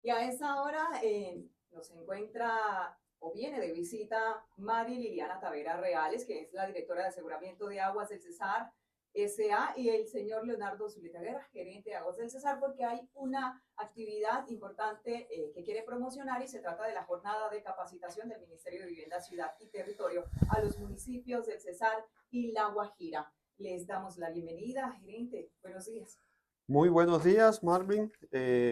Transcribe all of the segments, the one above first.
Y a esa hora nos encuentra o viene de visita Mari Liliana Tavera Reales, que es la directora de aseguramiento de aguas del Cesar S.A. y el señor Leonardo Zuleta gerente de aguas del Cesar, porque hay una actividad importante que quiere promocionar y se trata de la jornada de capacitación del Ministerio de Vivienda, Ciudad y Territorio a los municipios del Cesar y La Guajira. Les damos la bienvenida, gerente. Buenos días. Muy buenos días, Marvin.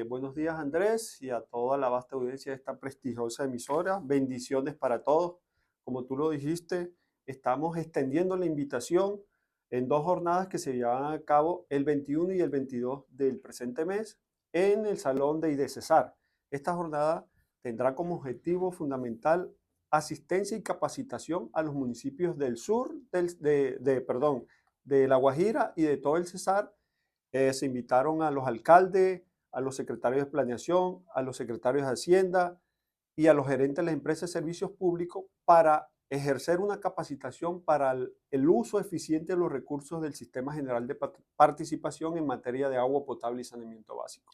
Buenos días, Andrés, y a toda la vasta audiencia de esta prestigiosa emisora. Bendiciones para todos. Como tú lo dijiste, estamos extendiendo la invitación en dos jornadas que se llevan a cabo el 21 y el 22 del presente mes en el Salón de IDECESAR. Esta jornada tendrá como objetivo fundamental asistencia y capacitación a los municipios del sur, de La Guajira y de todo el Cesar. Se invitaron a los alcaldes, a los secretarios de planeación, a los secretarios de Hacienda y a los gerentes de las empresas de servicios públicos para ejercer una capacitación para el uso eficiente de los recursos del Sistema General de Participación en materia de agua potable y saneamiento básico.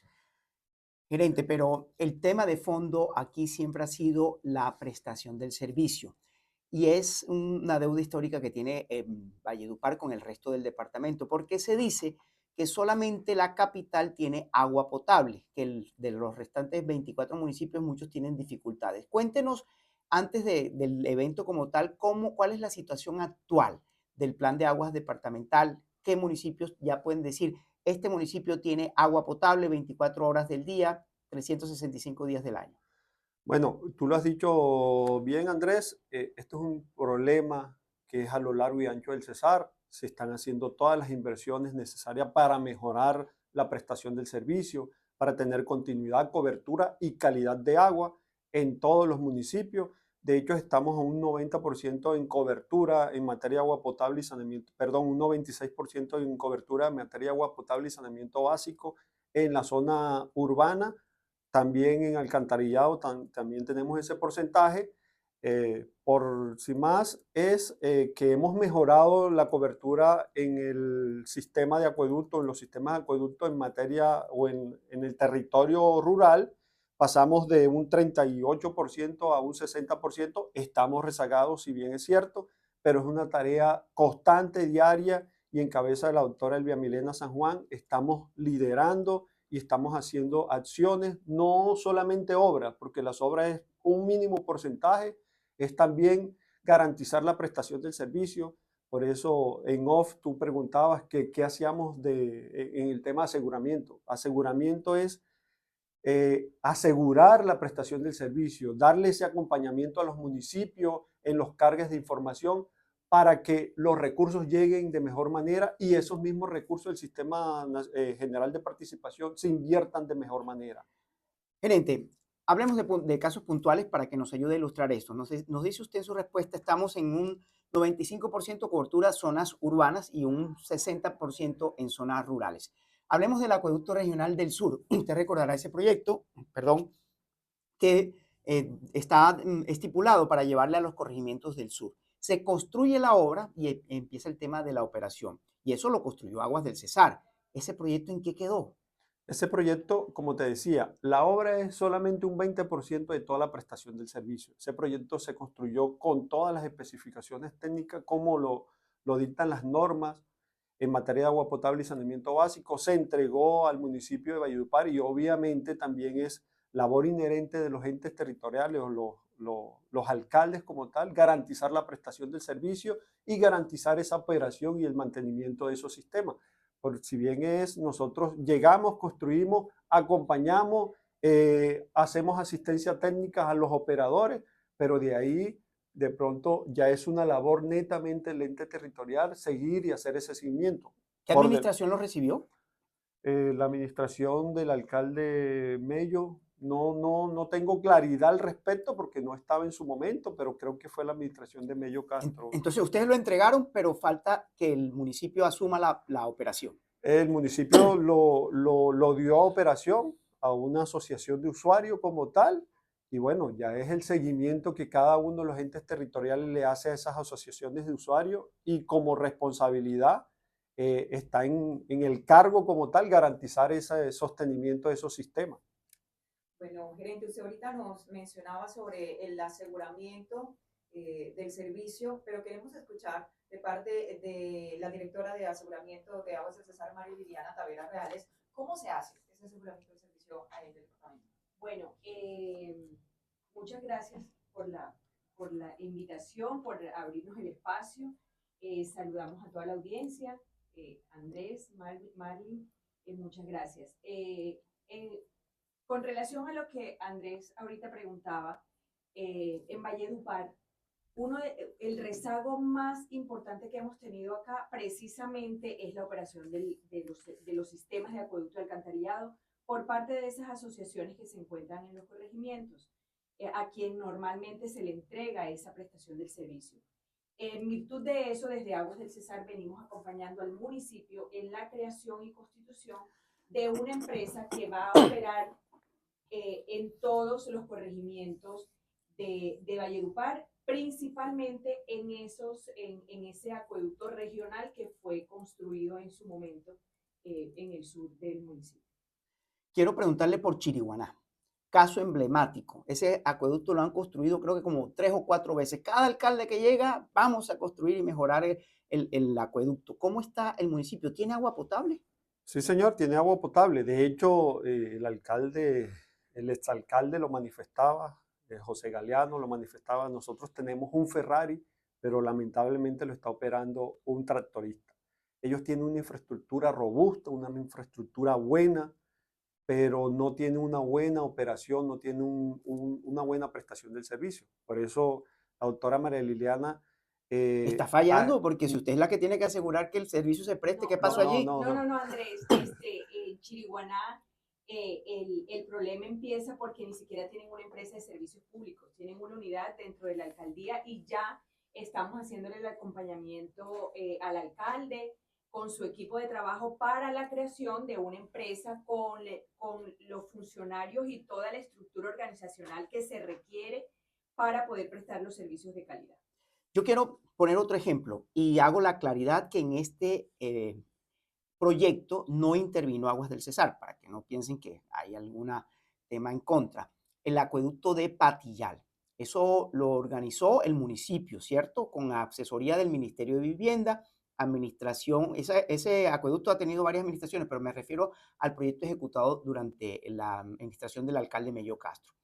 Gerente, pero el tema de fondo aquí siempre ha sido la prestación del servicio y es una deuda histórica que tiene Valledupar con el resto del departamento, porque se dice que solamente la capital tiene agua potable, que de los restantes 24 municipios muchos tienen dificultades. Cuéntenos, antes del evento como tal, cuál es la situación actual del plan de aguas departamental, qué municipios ya pueden decir, este municipio tiene agua potable 24 horas del día, 365 días del año. Bueno, tú lo has dicho bien, Andrés. Esto es un problema que es a lo largo y ancho del Cesar. Se están haciendo todas las inversiones necesarias para mejorar la prestación del servicio, para tener continuidad, cobertura y calidad de agua en todos los municipios. De hecho, estamos a un 90% en cobertura en materia de agua potable y saneamiento, perdón, un 96% en cobertura en materia de agua potable y saneamiento básico en la zona urbana. También en alcantarillado también tenemos ese porcentaje. Por si más, es que hemos mejorado la cobertura en el sistema de acueducto, en los sistemas de acueducto en materia o en el territorio rural. Pasamos de un 38% a un 60%. Estamos rezagados, si bien es cierto, pero es una tarea constante, diaria, y en cabeza de la doctora Elvia Milena San Juan estamos liderando y estamos haciendo acciones, no solamente obras, porque las obras es un mínimo porcentaje, es también garantizar la prestación del servicio. Por eso en off tú preguntabas que qué hacíamos en el tema de aseguramiento. Aseguramiento es asegurar la prestación del servicio, darle ese acompañamiento a los municipios en los cargues de información para que los recursos lleguen de mejor manera y esos mismos recursos del Sistema General de Participación se inviertan de mejor manera. Gerente, hablemos de casos puntuales para que nos ayude a ilustrar esto. Nos dice usted en su respuesta, estamos en un 95% cobertura zonas urbanas y un 60% en zonas rurales. Hablemos del acueducto regional del sur. Usted recordará ese proyecto, perdón, que está estipulado para llevarle a los corregimientos del sur. Se construye la obra y empieza el tema de la operación. Y eso lo construyó Aguas del Cesar. ¿Ese proyecto en qué quedó? Ese proyecto, como te decía, la obra es solamente un 20% de toda la prestación del servicio. Ese proyecto se construyó con todas las especificaciones técnicas como lo dictan las normas en materia de agua potable y saneamiento básico. Se entregó al municipio de Valledupar y obviamente también es labor inherente de los entes territoriales o los alcaldes como tal, garantizar la prestación del servicio y garantizar esa operación y el mantenimiento de esos sistemas. Por si bien es, nosotros llegamos, construimos, acompañamos, hacemos asistencia técnica a los operadores, pero de ahí de pronto ya es una labor netamente del ente territorial seguir y hacer ese seguimiento. ¿Qué administración lo recibió? La administración del alcalde Mello, no tengo claridad al respecto porque no estaba en su momento, pero creo que fue la administración de Mello Castro. Entonces, ustedes lo entregaron, pero falta que el municipio asuma la operación. El municipio lo dio a operación a una asociación de usuarios como tal, y bueno, ya es el seguimiento que cada uno de los entes territoriales le hace a esas asociaciones de usuarios y como responsabilidad está en el cargo como tal garantizar ese sostenimiento de esos sistemas. Bueno, gerente, usted ahorita nos mencionaba sobre el aseguramiento del servicio, pero queremos escuchar de parte de la directora de aseguramiento de Aguas del Cesar, María Liliana Tavera Reales, ¿cómo se hace ese aseguramiento del servicio ahí en el departamento? Bueno, muchas gracias por la invitación, por abrirnos el espacio. Saludamos a toda la audiencia. Andrés, Marlin, muchas gracias. Con relación a lo que Andrés ahorita preguntaba, en Valledupar, el rezago más importante que hemos tenido acá precisamente es la operación de los sistemas de acueducto y alcantarillado por parte de esas asociaciones que se encuentran en los corregimientos, a quien normalmente se le entrega esa prestación del servicio. En virtud de eso, desde Aguas del Cesar venimos acompañando al municipio en la creación y constitución de una empresa que va a operar en todos los corregimientos de Valledupar, principalmente en ese acueducto regional que fue construido en su momento en el sur del municipio. Quiero preguntarle por Chiriguaná, caso emblemático. Ese acueducto lo han construido creo que como 3 o 4 veces. Cada alcalde que llega, vamos a construir y mejorar el acueducto. ¿Cómo está el municipio? ¿Tiene agua potable? Sí, señor, tiene agua potable. De hecho, el exalcalde lo manifestaba, José Galeano lo manifestaba. Nosotros tenemos un Ferrari, pero lamentablemente lo está operando un tractorista. Ellos tienen una infraestructura robusta, una infraestructura buena, pero no tienen una buena operación, no tienen una buena prestación del servicio. Por eso, la doctora María Liliana... Está fallando porque si usted es la que tiene que asegurar que el servicio se preste, ¿qué pasó allí? No, Andrés, Chiriguaná, el problema empieza porque ni siquiera tienen una empresa de servicios públicos, tienen una unidad dentro de la alcaldía y ya estamos haciéndole el acompañamiento al alcalde con su equipo de trabajo para la creación de una empresa con los funcionarios y toda la estructura organizacional que se requiere para poder prestar los servicios de calidad. Yo quiero poner otro ejemplo y hago la claridad que en este proyecto no intervino Aguas del Cesar, para que no piensen que hay algún tema en contra. El acueducto de Patillal. Eso lo organizó el municipio, ¿cierto? Con la asesoría del Ministerio de Vivienda, administración. Ese acueducto ha tenido varias administraciones, pero me refiero al proyecto ejecutado durante la administración del alcalde Mello Castro.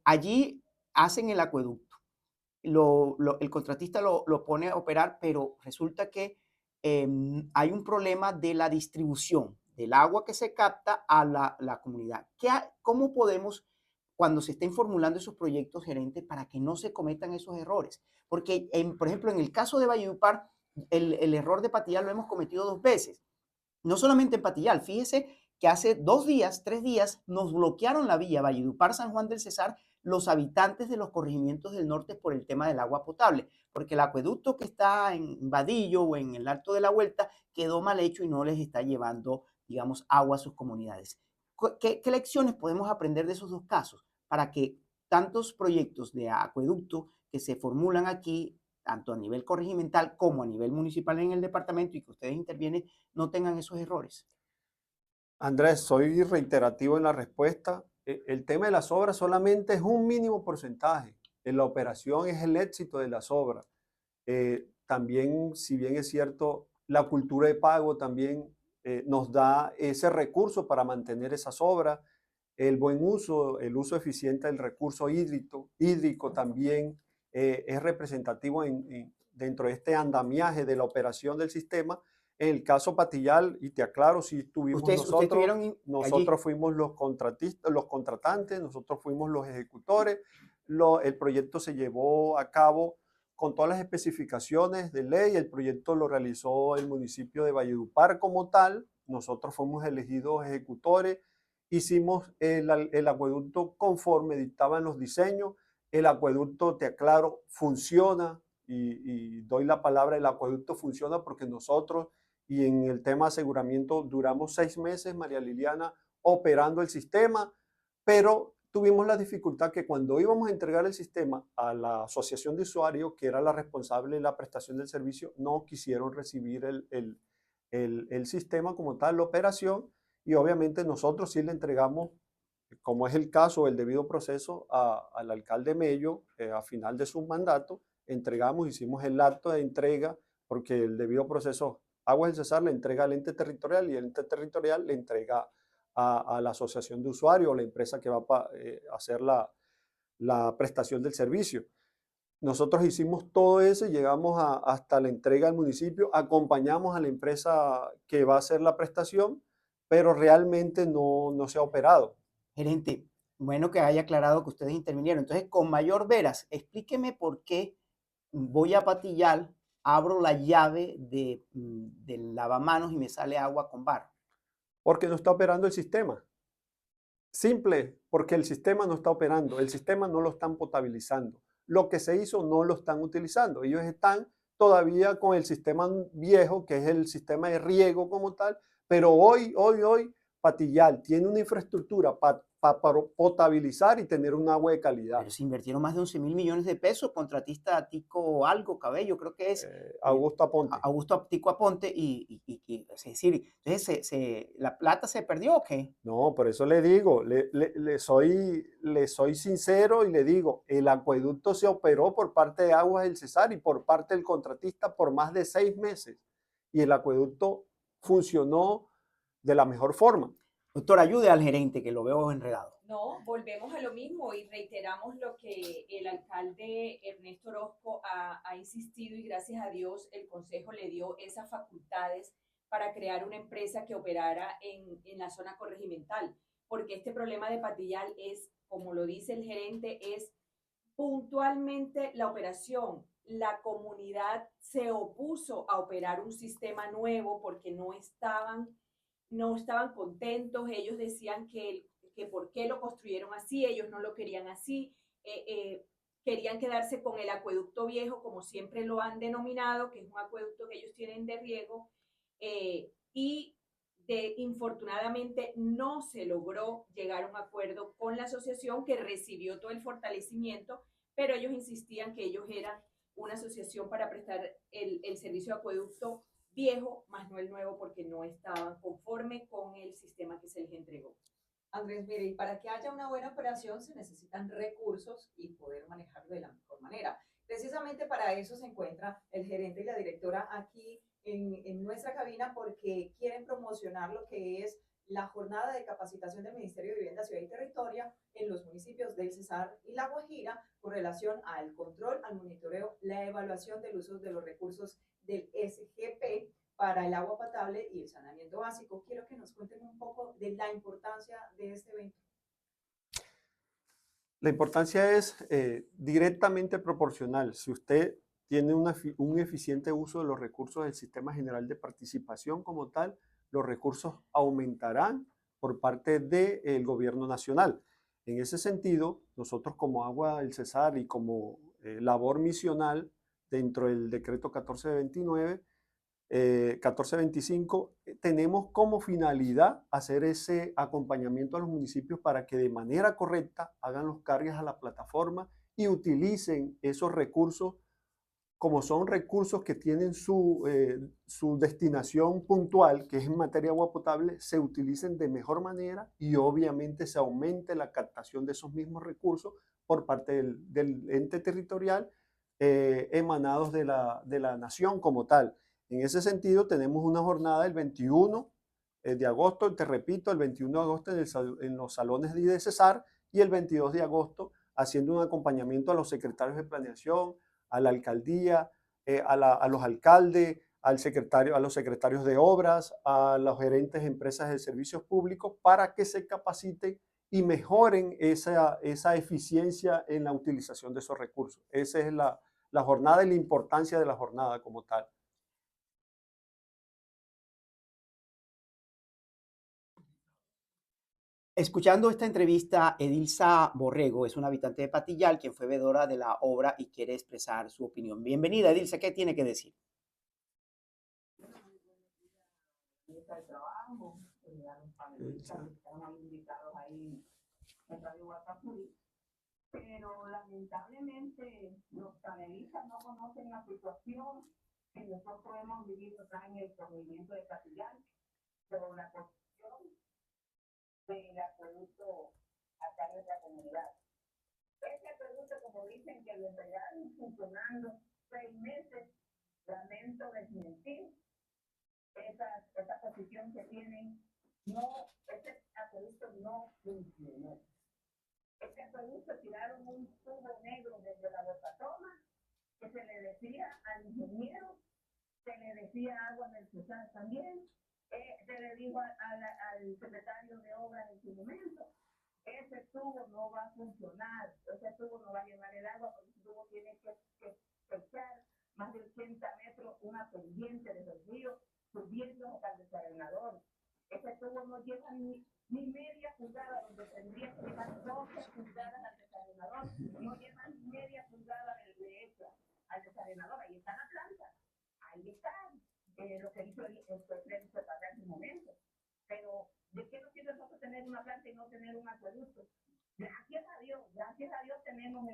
Allí hacen el acueducto. El contratista lo pone a operar, pero resulta que hay un problema de la distribución del agua que se capta a la comunidad. ¿Cómo podemos, cuando se estén formulando esos proyectos, gerentes, para que no se cometan esos errores? Porque, por ejemplo, en el caso de Valledupar, el error de Patillal lo hemos cometido 2 veces. No solamente en Patillal, fíjese que hace 2 días, 3 días, nos bloquearon la vía Valledupar-San Juan del Cesar los habitantes de los corregimientos del norte por el tema del agua potable, porque el acueducto que está en Vadillo o en el Alto de la Vuelta quedó mal hecho y no les está llevando, digamos, agua a sus comunidades. ¿Qué lecciones podemos aprender de esos 2 casos para que tantos proyectos de acueducto que se formulan aquí, tanto a nivel corregimental como a nivel municipal en el departamento y que ustedes intervienen, no tengan esos errores? Andrés, soy reiterativo en la respuesta. El tema de las obras solamente es un mínimo porcentaje. En la operación es el éxito de las obras. También, si bien es cierto, la cultura de pago también nos da ese recurso para mantener esas obras. El buen uso, el uso eficiente del recurso hídrico también es representativo dentro de este andamiaje de la operación del sistema. En el caso Patillal, y te aclaro, si estuvimos nosotros fuimos los contratistas, los contratantes, nosotros fuimos los ejecutores. El proyecto se llevó a cabo con todas las especificaciones de ley. El proyecto lo realizó el municipio de Valledupar como tal. Nosotros fuimos elegidos ejecutores. Hicimos el acueducto conforme dictaban los diseños. El acueducto, te aclaro, funciona y doy la palabra, el acueducto funciona porque nosotros, y en el tema de aseguramiento, duramos 6 meses, María Liliana, operando el sistema, pero tuvimos la dificultad que cuando íbamos a entregar el sistema a la asociación de usuarios, que era la responsable de la prestación del servicio, no quisieron recibir el sistema como tal, la operación, y obviamente nosotros sí le entregamos como es el caso del debido proceso al alcalde Mello, a final de su mandato, hicimos el acto de entrega, porque el debido proceso, Aguas del Cesar le entrega al ente territorial y el ente territorial le entrega a la asociación de usuarios o la empresa que va a hacer la prestación del servicio. Nosotros hicimos todo eso y llegamos hasta la entrega al municipio, acompañamos a la empresa que va a hacer la prestación, pero realmente no se ha operado. Gerente, bueno que haya aclarado que ustedes intervinieron. Entonces, con mayor veras, explíqueme por qué voy a Patillal, abro la llave del lavamanos y me sale agua con barro. Porque no está operando el sistema. Simple, porque el sistema no está operando, el sistema no lo están potabilizando. Lo que se hizo no lo están utilizando. Ellos están todavía con el sistema viejo, que es el sistema de riego como tal, pero hoy, Patillal tiene una infraestructura para potabilizar y tener un agua de calidad. Pero se invirtieron más de 11.000 millones de pesos, contratista Tico Algo Cabello, creo que es. Augusto Aponte. Augusto Tico Aponte, es decir, entonces ¿la plata se perdió o qué? No, por eso le digo, le soy sincero y le digo, el acueducto se operó por parte de Aguas del Cesar y por parte del contratista por más de 6 meses. Y el acueducto funcionó de la mejor forma. Doctor, ayude al gerente que lo veo enredado. No, volvemos a lo mismo y reiteramos lo que el alcalde Ernesto Orozco ha insistido y gracias a Dios el consejo le dio esas facultades para crear una empresa que operara en la zona corregimental, porque este problema de Patillal es, como lo dice el gerente, es puntualmente la operación. La comunidad se opuso a operar un sistema nuevo porque no estaban contentos, ellos decían que por qué lo construyeron así, ellos no lo querían así, querían quedarse con el acueducto viejo, como siempre lo han denominado, que es un acueducto que ellos tienen de riego, y infortunadamente no se logró llegar a un acuerdo con la asociación que recibió todo el fortalecimiento, pero ellos insistían que ellos eran una asociación para prestar el servicio de acueducto viejo, más no el nuevo, porque no estaban conforme con el sistema que se les entregó. Andrés, mire, y para que haya una buena operación se necesitan recursos y poder manejarlo de la mejor manera. Precisamente para eso se encuentra el gerente y la directora aquí en nuestra cabina porque quieren promocionar lo que es la jornada de capacitación del Ministerio de Vivienda, Ciudad y Territorio en los municipios del Cesar y La Guajira con relación al control, al monitoreo, la evaluación del uso de los recursos del SGP para el agua potable y el saneamiento básico. Quiero que nos cuenten un poco de la importancia de este evento. La importancia es directamente proporcional. Si usted tiene un eficiente uso de los recursos del Sistema General de Participación como tal, los recursos aumentarán por parte del gobierno nacional. En ese sentido, nosotros como Agua del Cesar y como labor misional dentro del decreto 1425, tenemos como finalidad hacer ese acompañamiento a los municipios para que de manera correcta hagan los cargues a la plataforma y utilicen esos recursos como son recursos que tienen su destinación puntual, que es en materia de agua potable, se utilicen de mejor manera y obviamente se aumente la captación de esos mismos recursos por parte del ente territorial emanados de la nación como tal. En ese sentido, tenemos una jornada el 21 de agosto, te repito, el 21 de agosto en los salones de Cesar y el 22 de agosto haciendo un acompañamiento a los secretarios de planeación, a la alcaldía, a los alcaldes, a los secretarios de obras, a los gerentes de empresas de servicios públicos para que se capaciten y mejoren esa eficiencia en la utilización de esos recursos. Esa es la jornada y la importancia de la jornada como tal. Escuchando esta entrevista, Edilza Borrego es una habitante de Patillal, quien fue veedora de la obra y quiere expresar su opinión. Bienvenida, Edilza, ¿qué tiene que decir? De trabajo, a los panelistas que estaban invitados ahí en Radio Guatapuri, pero lamentablemente los panelistas no conocen la situación que nosotros hemos vivido acá en el corregimiento de Patillal, pero la construcción del acueducto acá en nuestra comunidad. Ese acueducto, como dicen que lo entregaron funcionando 6 meses, lamento desmentir esa posición que tienen. No, ese acueducto no funcionó. Ese acueducto tiraron un tubo negro desde la bocatoma, que se le decía al ingeniero, se le decía agua en el Cesar también, se le dijo al secretario de obras en su momento, ese tubo no va a funcionar, ese tubo no va a llevar el agua, porque ese tubo tiene que echar más de 80 metros una pendiente desde el río, subiendo hasta el desarenador. Ese tubo no lleva ni media pulgada, donde tendría que llevar 12 pulgadas al desarenador, no lleva ni media pulgada de hecha al desarenador, ahí está la planta, ahí está lo que hizo el crédito en su momento. Pero, ¿de qué nos sirve nosotros tener una planta y no tener un acueducto? Gracias a Dios tenemos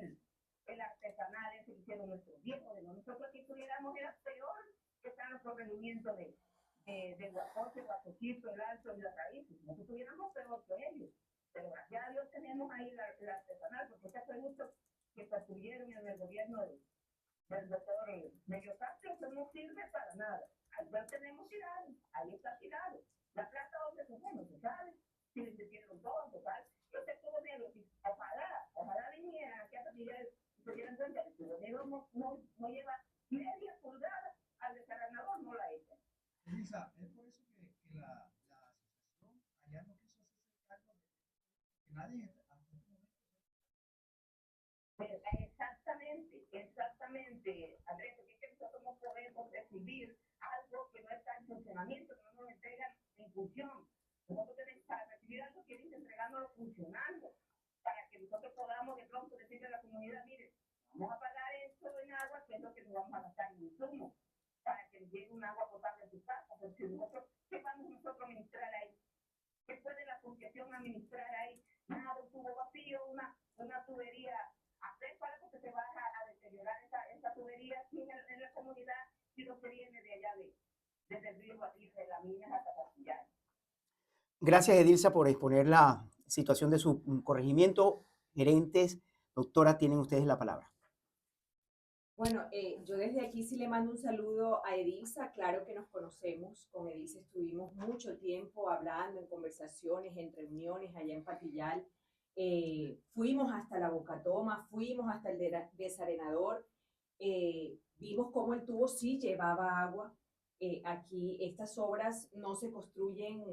el artesanal ese que hicieron nuestros viejos. De nosotros aquí tuviéramos era peor que están los corregimientos de Guapote, Guapoquito, el Alto y la Raíz. Nosotros tuviéramos peor que ellos. Pero gracias a Dios tenemos ahí el artesanal, porque este acueducto que construyeron en el gobierno del doctor Melio Castro, eso no sirve para nada. Ahí lo tenemos tirado, ahí está tirado. La plata donde se fue, no se sabe. Si le hicieron todo, total. Este tubo negro, ojalá vinieran aquí a Patillar, se dieran cuenta que el tubo negro no lleva media pulgada al desarenador, no la echa. Elisa, es por eso que la asociación allá no quiso hacerse cargo de que nadie hasta este momento. Exactamente, Andrés, porque es que nosotros no podemos recibir algo que no está en funcionamiento, que no nos entregan en función. Nosotros tenemos para recibir algo que dice entregándolo funcionando, para que nosotros podamos de pronto decirle a la comunidad, mire, vamos a pagar esto en agua, que es lo que nos vamos a gastar en insumos, para que les llegue un agua potable a su casa. Porque nosotros, ¿qué vamos nosotros a administrar ahí? ¿Qué puede la asociación administrar ahí? Nada, un tubo vacío, una tubería. ¿Hacer para que se vaya a deteriorar esa tubería aquí en la comunidad si no se viene de allá desde el río Guatire, de la mina hasta Patillar? Gracias, Edilza, por exponer la situación de su corregimiento. Gerentes, doctora, tienen ustedes la palabra. Bueno, yo desde aquí sí le mando un saludo a Edilza. Claro que nos conocemos. Con Edilza estuvimos mucho tiempo hablando en conversaciones, en reuniones allá en Patillal. Fuimos hasta la Bocatoma, fuimos hasta el desarenador. Vimos cómo el tubo sí llevaba agua. Aquí estas obras no se construyen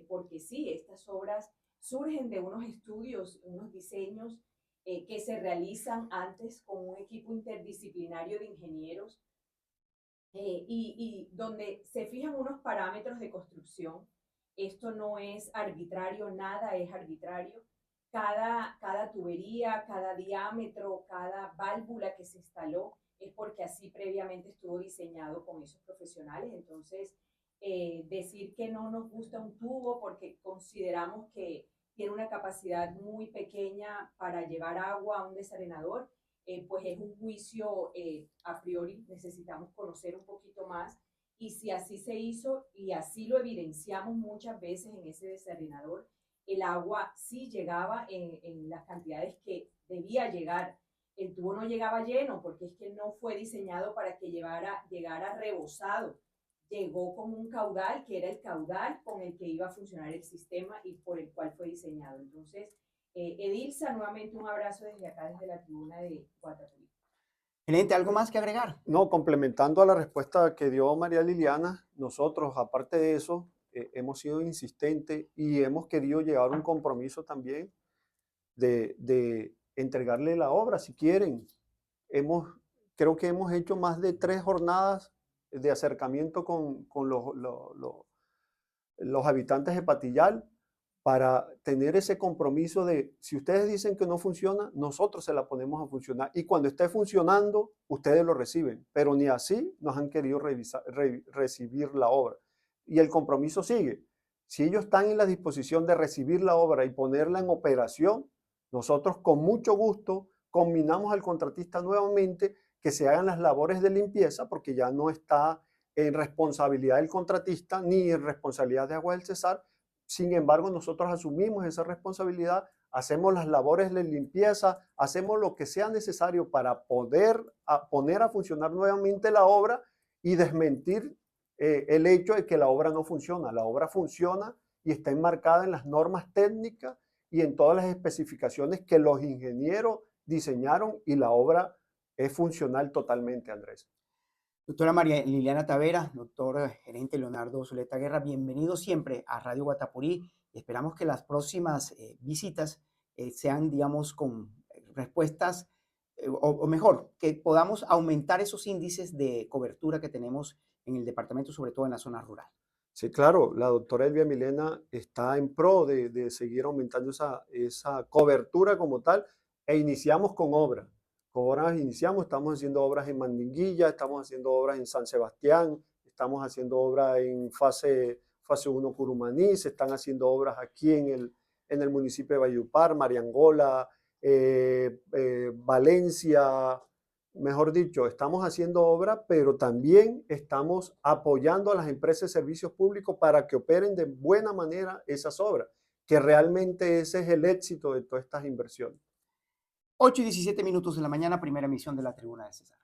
porque sí, estas obras surgen de unos estudios, unos diseños que se realizan antes con un equipo interdisciplinario de ingenieros y donde se fijan unos parámetros de construcción. Esto no es arbitrario, nada es arbitrario. Cada tubería, cada diámetro, cada válvula que se instaló es porque así previamente estuvo diseñado con esos profesionales. Entonces, decir que no nos gusta un tubo porque consideramos que tiene una capacidad muy pequeña para llevar agua a un desarenador, pues es un juicio a priori. Necesitamos conocer un poquito más, y si así se hizo y así lo evidenciamos muchas veces en ese desarenador, el agua sí llegaba en las cantidades que debía llegar. El tubo no llegaba lleno porque es que no fue diseñado para que llegara rebosado. Llegó con un caudal que era el caudal con el que iba a funcionar el sistema y por el cual fue diseñado. Entonces, Edilza, nuevamente un abrazo desde acá, desde la tribuna de Guatapurí. Gerente, ¿algo más que agregar? No, complementando a la respuesta que dio María Liliana, nosotros, aparte de eso, hemos sido insistentes y hemos querido llevar un compromiso también de entregarle la obra, si quieren. Creo que hemos hecho más de 3 jornadas de acercamiento con los habitantes de Patillal para tener ese compromiso de, si ustedes dicen que no funciona, nosotros se la ponemos a funcionar. Y cuando esté funcionando, ustedes lo reciben. Pero ni así nos han querido recibir la obra. Y el compromiso sigue. Si ellos están en la disposición de recibir la obra y ponerla en operación, nosotros con mucho gusto combinamos al contratista nuevamente que se hagan las labores de limpieza, porque ya no está en responsabilidad del contratista ni en responsabilidad de Aguas del Cesar, Sin embargo, nosotros asumimos esa responsabilidad, hacemos las labores de limpieza, hacemos lo que sea necesario para poder poner a funcionar nuevamente la obra y desmentir el hecho de que la obra no funciona. La obra funciona y está enmarcada en las normas técnicas y en todas las especificaciones que los ingenieros diseñaron, y la obra es funcional totalmente, Andrés. Doctora María Liliana Tavera, doctor gerente Leonardo Zuleta Guerra, bienvenido siempre a Radio Guatapurí. Esperamos que las próximas visitas sean, digamos, con respuestas, o mejor, que podamos aumentar esos índices de cobertura que tenemos en el departamento, sobre todo en la zona rural. Sí, claro, la doctora Elvia Milena está en pro de seguir aumentando esa cobertura como tal, e iniciamos con obras. Con obras iniciamos, estamos haciendo obras en Mandinguilla, estamos haciendo obras en San Sebastián, estamos haciendo obras en fase 1 Curumaní, se están haciendo obras aquí en el municipio de Valledupar, Mariangola, Valencia. Mejor dicho, estamos haciendo obra, pero también estamos apoyando a las empresas de servicios públicos para que operen de buena manera esas obras, que realmente ese es el éxito de todas estas inversiones. 8:17 de la mañana, primera emisión de la Tribuna de César.